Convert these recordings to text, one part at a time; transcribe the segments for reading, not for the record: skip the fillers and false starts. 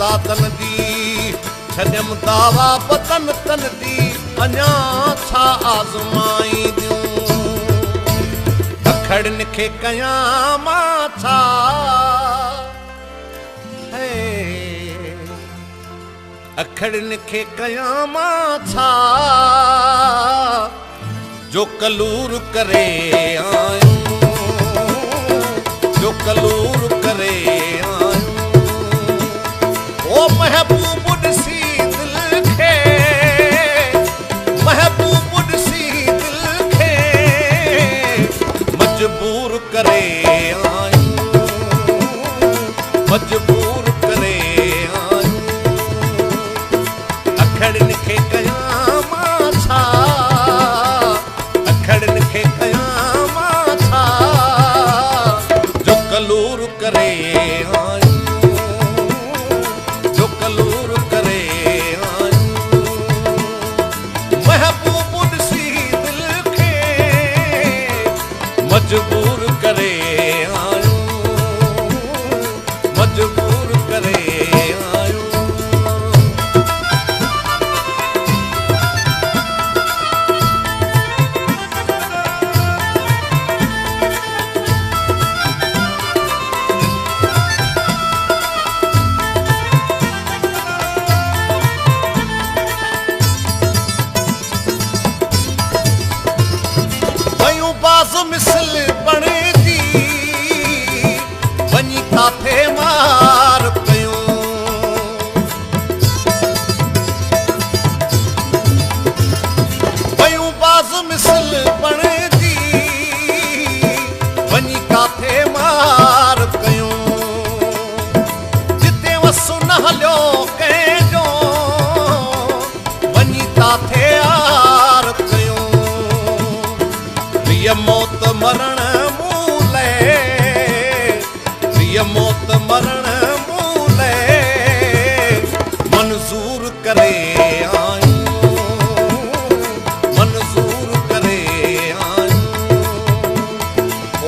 दादन दी छॾियम दावा बदन तन दी अञा छा आज़माई दियूं अखड़न खे कयां मां छा अखड़न खे कयां मां छा जो कलूर करे आयूं जो कलूर करे आयूं ओ महबूब ॾिसी दिल खे महबूब ॾिसी दिल खे मजबूर करे आयूं मजबूर करे आयूं अखड़न खे कयां मां छा अखड़न खे कयां मां छा जो कलूर करे आयूं जो कलूर करे आयूं महबूब ॾिसी दिल खे मजबूर करे आयूं मजबूर करे आयूं मिसल बणे थी वञी काथे मार कयूं वयूं बाज़ मिसल बणे थी वञी काथे मार कयूं जिते वसु न हलियो कंहिंजो वञी काथे यार कयूं प्रिय मौत मरण मूले प्रिय मौत मरण मूले मंजूर करे आयूं मंजूर करे आयूं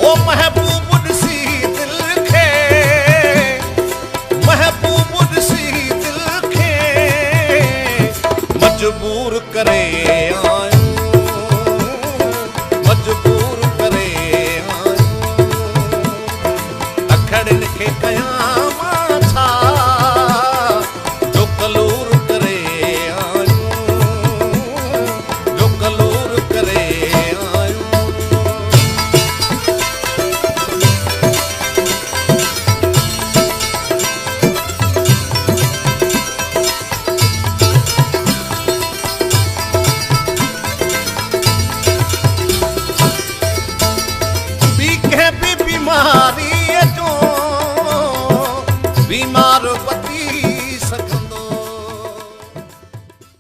ओ महबूब ॾिसी दिल खे महबूब ॾिसी दिल खे मजबूर करे आयूं मजबूर करे आयूं अखड़न खे कयां मां छा जो कलूर करे आयूं जो कलूर करे आयूं बीमारी जो बीमार